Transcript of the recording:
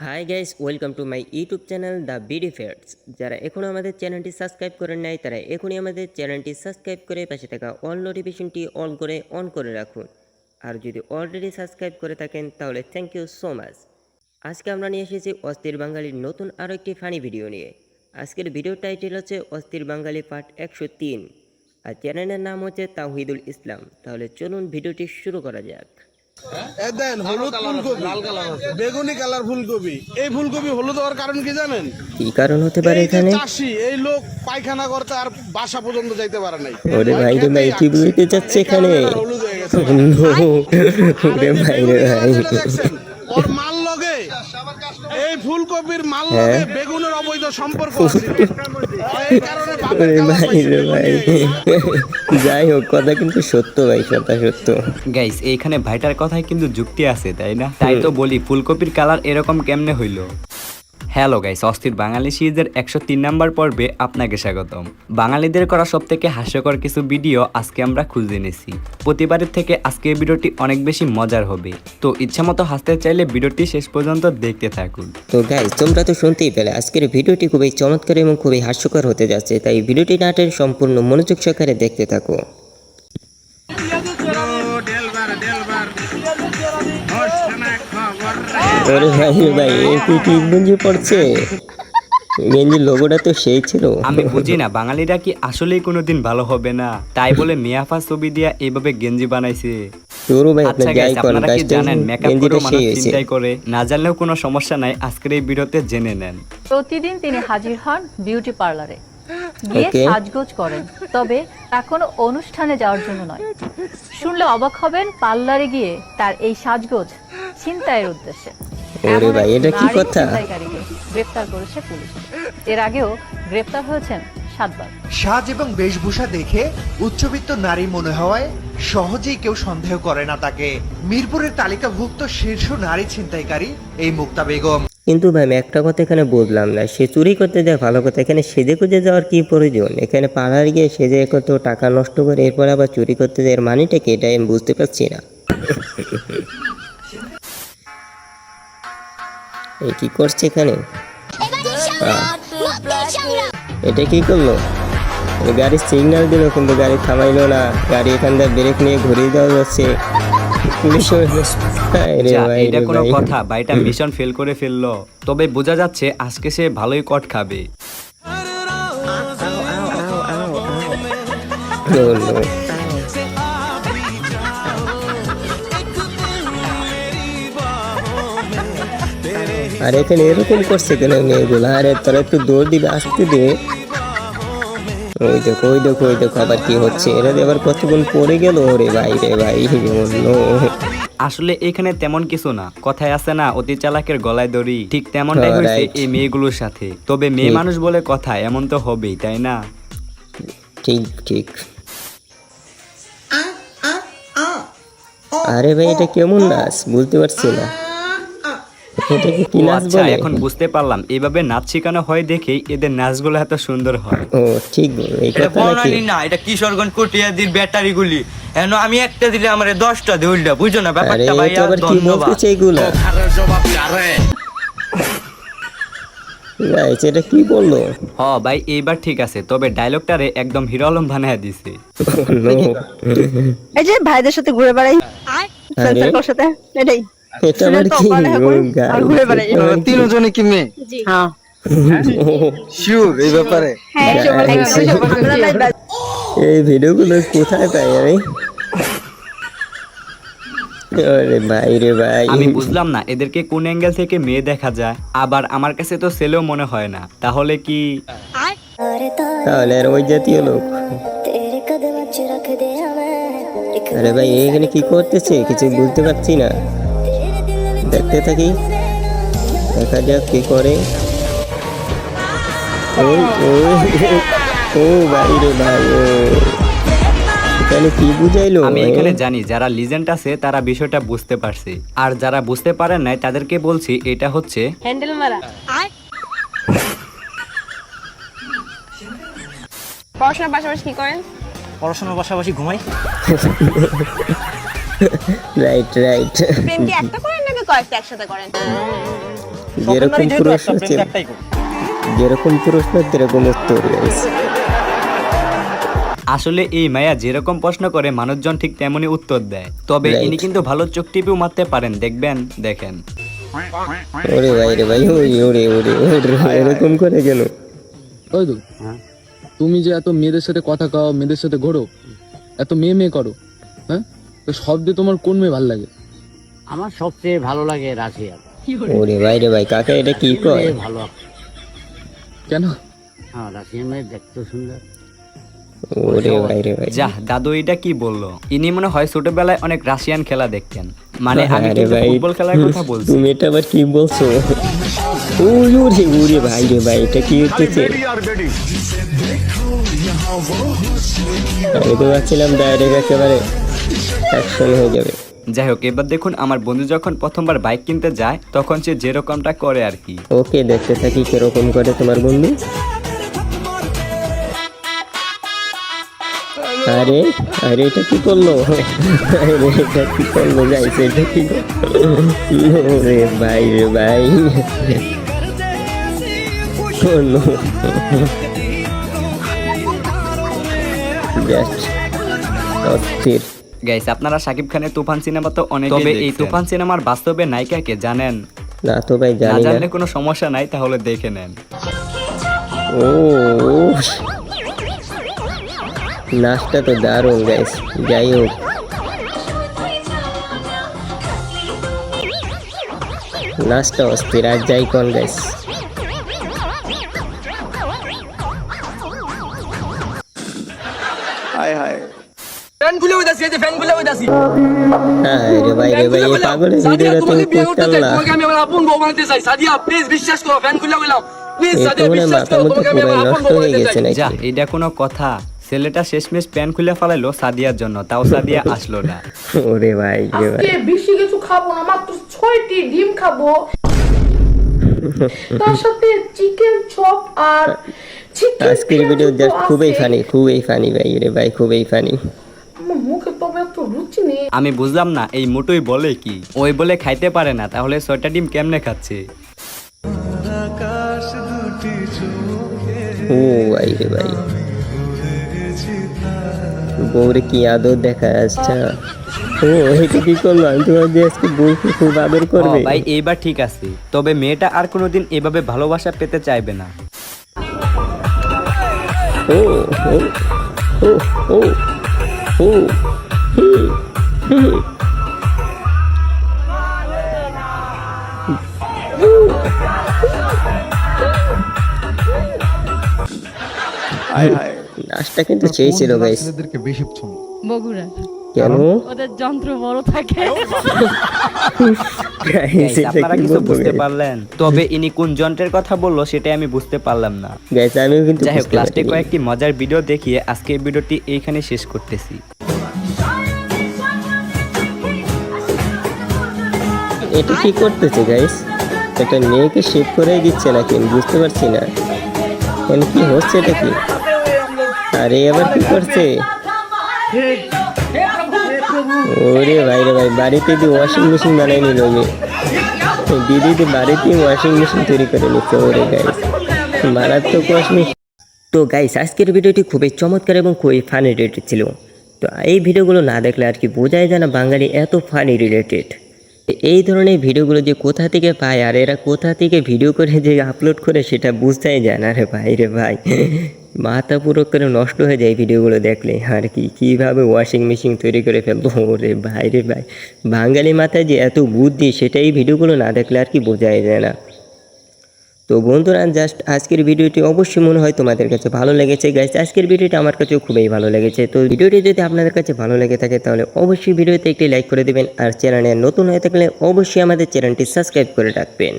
High guys, welcome to my YouTube channel the BD ফেয়ার্স। যারা এখনও আমাদের চ্যানেলটি সাবস্ক্রাইব করেন নাই তারা এখনই আমাদের চ্যানেলটি সাবস্ক্রাইব করে পাশে থাকা অল নোটিফিকেশনটি অন করে রাখুন। আর যদি অলরেডি সাবস্ক্রাইব করে থাকেন তাহলে থ্যাংক ইউ সো মাচ। আজকে আমরা নিয়ে এসেছি অস্থির বাঙালির নতুন আরও একটি ফানি ভিডিও নিয়ে। আজকের ভিডিও টাইটেল হচ্ছে অস্থির বাঙালি পার্ট 103, আর চ্যানেলের নাম হচ্ছে তাওহিদুল ইসলাম। তাহলে চলুন ভিডিওটি শুরু করা যাক। দেন হলুদ ফুলকপি, বেগুনি কালার ফুলকপি। এই ফুলকপি হলুদ হওয়ার কারণ কি জানেন? কি কারণ হতে পারে এখানে? চাষি এই লোক পায়খানা করতে আর বাসা পর্যন্ত যাইতে পারে নাই। ওরে ভাই রে ভাই, কি বুঝতে যাচ্ছে এখানে? হলুদ হয়ে গেছে। ওরে ভাই রে ভাই, ওর মাল লগে এই ফুলকপির মাল লগে বেগুনের অবৈধ সম্পর্ক আছে। এই কারণে ওরে ভাই রে ভাই, যাই হোক, কথা কিন্তু সত্য ভাই, কথা সত্য। গাইস এইখানে ভাইটার কথায় কিন্তু যুক্তি আছে, তাই না? তাই তো বলি ফুলকপির কালার এরকম কেমনে হইলো। হ্যালো গাইস, অস্থির বাঙালি সিরিজের 103 নাম্বার পর্বে আপনাকে স্বাগতম। বাঙালিদের করা সব থেকে হাস্যকর কিছু ভিডিও আজকে আমরা খুঁজে নিয়েছি। প্রতিবারের থেকে আজকের ভিডিওটি অনেক বেশি মজার হবে, তো ইচ্ছা মতো হাসতে চাইলে ভিডিওটি শেষ পর্যন্ত দেখতে থাকুন। তো গাইস, তোমরা তো শুনতেই পেলে আজকের ভিডিওটি খুবই চমৎকার এবং খুবই হাস্যকর হতে যাচ্ছে, তাই ভিডিওটি নাটের সম্পূর্ণ মনোযোগ সহকারে দেখতে থাকো। ওরে ভাই রে ভাই, এ কি গেঞ্জি পড়ছে? গেঞ্জির লোগোটা তো সেই ছিল। আমি বুঝি না বাঙালিরা কি আসলেই কোনোদিন ভালো হবে না, তাই বলে মিয়াফা ছবি দিয়া এইভাবে গেঞ্জি বানাইছে। তোরও ভাই আপনি আচ্ছা যাই গাইস, করেন, আপনারা কি জানেন মেকআপ করে গেঞ্জিটা মানুষ সেই হয়েছে। চিন্তাই করে? না জানলেও কোনো সমস্যা নাই, আজকের এই ভিডিওতে জেনে নেন। প্রতিদিন তিনি হাজির হন বিউটি পার্লারে, গিয়ে Okay. সাজগোজ করেন, তবে তা কোনো অনুষ্ঠানে যাওয়ার জন্য নয়। শুনলে অবাক হবেন, পার্লারে গিয়ে তার এই সাজগোজ ছিনতাইয়ের উদ্দেশ্যে। ওরে এমন ভাই, এক এটা কি নারী কথা? ছিনতাইকারীকে গ্রেপ্তার করেছে পুলিশ। এর আগেও গ্রেপ্তার হয়েছেন 7 বার। সাজ এবং বেশভূষা দেখে উচ্চবিত্ত নারী মনে হওয়ায় সহজেই কেউ সন্দেহ করে না তাকে। মিরপুরের তালিকাভুক্ত শীর্ষ নারী ছিনতাইকারী এই মুক্তা বেগম। কিন্তু ভাই আমি একটা কথা এখানে বুঝলাম না, সে চুরি করতে যায় ভালো কথা, এখানে সেজে গুজে যাওয়ার কি প্রয়োজন? এখানে পাড়ার গিয়ে সেজে কত টাকা নষ্ট করে এরপর আবার চুরি করতে যায়, এর মানেটা কি? এটা আমি বুঝতে পারছি না। এই কি করছে এখানে? এটা কি করলো? গাড়ির সিগন্যাল দিল কিন্তু গাড়ি থামাইলো না, গাড়ি এখান থেকে ব্রেক নিয়ে ঘুরিয়ে দেওয়া যাচ্ছে। পুলিশ এটা কোনো কথা? বাইটা মিশন ফেল করে ফেললো, তবে বোঝা যাচ্ছে আজকে সে ভালোই কট খাবে। আর এখানে এরকম করছে কেন মেয়েগুলো? আরে তোরা একটু দৌড় দিবে, আসতে দে। ওই দেখো ওই দেখো ওই দেখো, আবার কি হচ্ছে? এরা আবার কতক্ষণ পড়ে গেল। ওরে ভাই রে ভাই, আসলে এখানে তেমন কিছু না, কথায় আছে না অতি চালাকের গলায় দড়ি, ঠিক তেমনটাই হয়েছে এই মেয়েগুলোর সাথে। তবে মেয়ে মানুষ বলে কথা, এমন তো হবেই, তাই না? ঠিক ঠিক। আরে ভাই, এটা কেমন নাচ বুঝতে পারছি না। এটাকে কি নাচ আচ্ছা, বলে? এখন বুঝতে পারলাম এইভাবে নাচ শেখানো হয় দেখেই এদের নাচগুলো এত সুন্দর হয়। ও ঠিক বল, এই এটা কথা নাকি? বর্ণালী না, এটা কিশোরগঞ্জ কটিয়াদির ব্যাটারি গুলি। এখন আমি একটা দিলে আমার 10টা দিয়ে উল্টা, বুঝছো না আরে ব্যাপারটা? ভাই তো আবার কি বলতেছে এগুলা? গাইস, এটা কি বললো? হ ভাই, এইবার ঠিক আছে, তবে ডায়লগটারে একদম হিরো আলম বানায় দিছে। এই যে ভাইদের সাথে ঘুরে বেড়াই, আরে ফ্রেন্ডসার্কেলের সাথে, এটাই এটা আবার কি? আর ঘুরে বেড়াই। তিনজনে কি মেয়ে? হ্যাঁ শিওর এই ব্যাপারে? এই ভিডিওগুলো কোথায় পাই আমি? আরে ভাই রে ভাই, আমি বুঝলাম না এদেরকে কোন অ্যাঙ্গেল থেকে মেয়ে দেখা যায়, আবার আমার কাছে তো ছেলেও মনে হয় না, তাহলে কি? তাহলে আর ওই জাতীয় লোক? আরে ভাই, এখানে কি করতেছে কিছু বুঝতে পারছি না। দেখতে থাকি, দেখা যাক কি করে। ও ভাই রে ভাই, ও এখানে কি বুঝাইলো? আমি এখানে জানি যারা লিজেন্ড আছে তারা বিষয়টা বুঝতে পারছে, আর যারা বুঝতে পারেন নাই তাদেরকে বলছি এটা হচ্ছে হ্যান্ডেল মারা। পড়াশোনার পাশাপাশি কি করেন? পড়াশোনার পাশাপাশি ঘুমাই। Right right. প্রেম কি একটা করেন নাকি কয়েকটা একসাথে করেন? যেরকম প্রশ্ন ছিল যেরকম প্রশ্ন সেরকম উত্তর গাইস। আসলে এই মায়া যেরকম প্রশ্ন করে মানুষজন ঠিক তেমনই উত্তর দেয়। তবে Right. ইনি কিন্তু ভালো চোখ টিপিও মারতে পারেন, দেখবেন দেখেন। ওরে ভাই রে ভাই, ওরে ওরে ওরে ওরে এরকম করে কেন? ওই তো তুমি যে এত মেয়েদের সাথে কথা কও, মেয়েদের সাথে ঘোরো, এত মেয়ে মেয়ে করো, হ্যাঁ, তো সব দিয়ে তোমার কোন মেয়ে ভালো লাগে? আমার সবচেয়ে ভালো লাগে রাশিয়া। ওরে ভাই রে ভাই, কাকা এটা কি কয়? ভালো, কেন? হ্যাঁ রাশিয়ান মেয়ে দেখতে সুন্দর। ওরে ভাই রে ভাই, যা দাদু এটা কি বললো? ইনি মনে হয় ছোটবেলায় অনেক রাশিয়ান খেলা দেখতেন। মানে আমি আরে কিন্তু ভাই, ফুটবল খেলার কথা বলছি। তুমি এটা আবার কি বলছো? ওরে ওরে ওরে ভাই রে ভাই, এটা কি হচ্ছে? আমি তো ভাবছিলাম ডাইরেক্ট একেবারে অ্যাকশন হয়ে যাবে। যাই হোক, এবার দেখুন আমার বন্ধু যখন প্রথমবার বাইক কিনতে যায় তখন সে যেরকমটা করে আর কি। ওকে, দেখতে থাকি কিরকম করে তোমার বন্ধু। আরে আরে এটা কি করলো? আরে এটা কি করলো গাইস? এটা কি করলো? রে ভাই রে ভাই, করলো জাস্ট অস্থির। গাইস, আপনারা শাকিব খানের তুফান সিনেমা তো অনেক, তবে এই তুফান সিনেমার বাস্তবে নায়িকাকে জানেন? না তো ভাই, না জানি না। জানলে কোনো সমস্যা নাই, তাহলে দেখে নেন। ও নাচটা তো দারুণ গাইস। যাই হোক, নাচটা অস্থির। আর যাই কোন গাইস, হ্যাঁ রে ভাই রে ভাই, এই পাগলের ভিডিওটা তুমি করতাম না। এই তো মনে হয় মাথা মতো পুরাই নষ্ট হয়ে গেছে যা, নাকি? এটা কোনো কথা? ছেলেটা শেষমেশ প্যান্ট খুলে ফেলাইলো সাদিয়ার জন্য, তাও সাদিয়া আসলো না। ওরে ভাই রে ভাই, বেশি কিছু খাবো না, মাত্র 6টি ডিম খাবো, তার সাথে চিকেন চপ আর চিকেন। আজকের ভিডিও জাস্ট খুবই ফানি ভাই রে ভাই, খুবই ফানি। মুখে তবে এত রুচি নেই। আমি বুঝলাম না এই মোটুই বলে কি? ওই বলে খাইতে পারে না, তাহলে 6টা ডিম কেমনে খাচ্ছে? ও ভাই রে ভাই, বউরে কি আদর দেখা আসছে। ও এটা কি করলো? আমি তোমার যে আজকে বউকে খুব আদর করবে। ভাই এইবার ঠিক আছে, তবে মেয়েটা আর কোনোদিন এভাবে ভালোবাসা পেতে চাইবে না। ও ও ও ও ও হুম, হুম। নাচটা কিন্তু সেই ছিল গাইস। বগুড়া কেন ওদের যন্ত্র বড় থাকে। Guys, এটা আপনারা কি কিছু বলবো বুঝতে guys? পারলেন? তবে ইনি কোন যন্ত্রের কথা বললো সেটাই আমি বুঝতে পারলাম না। Guys, আমিও কিন্তু যাই হোক, বুঝতে লাস্টে পারিনি। কয়েকটি মজার ভিডিও দেখিয়ে আজকে এই ভিডিওটি এইখানে শেষ করতেছি। এটা কি করতেছে গাইস? এটা মেয়েকে শেভ করে দিচ্ছে নাকি আমি বুঝতে পারছি না। এখন কি হচ্ছে এটা কি? আরে এবার কি করছে? ওরে ভাই রে ভাই, বাড়িতে দিয়ে ওয়াশিং মেশিন বানাই নিল মেয়ে। দিদি বাড়িতে ওয়াশিং মেশিন তৈরি করে নিচ্ছে। ওরে গাইস, মারাত্মক ওয়াশিং মেশিন। তো গাইস, আজকের ভিডিওটি খুবই চমৎকার এবং খুবই ফানি রিলেটেড ছিল। তো এই ভিডিওগুলো না দেখলে আর কি বোঝাই যায় না বাঙালি এত ফানি রিলেটেড। এই ধরনের ভিডিওগুলো যে কোথা থেকে পায় আর এরা কোথা থেকে ভিডিও করে যে আপলোড করে সেটা বুঝতেই যায় না রে ভাই রে ভাই। মাথা পুরো করে নষ্ট হয়ে যায় ভিডিওগুলো দেখলে। আর কি কীভাবে ওয়াশিং মেশিন তৈরি করে ফেলবো রে ভাই রে ভাই। বাঙালি মাথায় যে এত বুদ্ধি সেটা এই ভিডিওগুলো না দেখলে আর কি বোঝাই যায় না। তো বন্ধুরা, জাস্ট আজকের ভিডিওটি অবশ্যই মনে হয় তোমাদের কাছে ভালো লেগেছে গাইস। আজকের ভিডিওটি আমার কাছেও খুবই ভালো লেগেছে। তো ভিডিওটি যদি আপনাদের কাছে ভালো লেগে থাকে তাহলে অবশ্যই ভিডিওতে একটি লাইক করে দিবেন। আর চ্যানেলে নতুন হয়ে থাকলে অবশ্যই আমাদের চ্যানেলটি সাবস্ক্রাইব করে রাখবেন।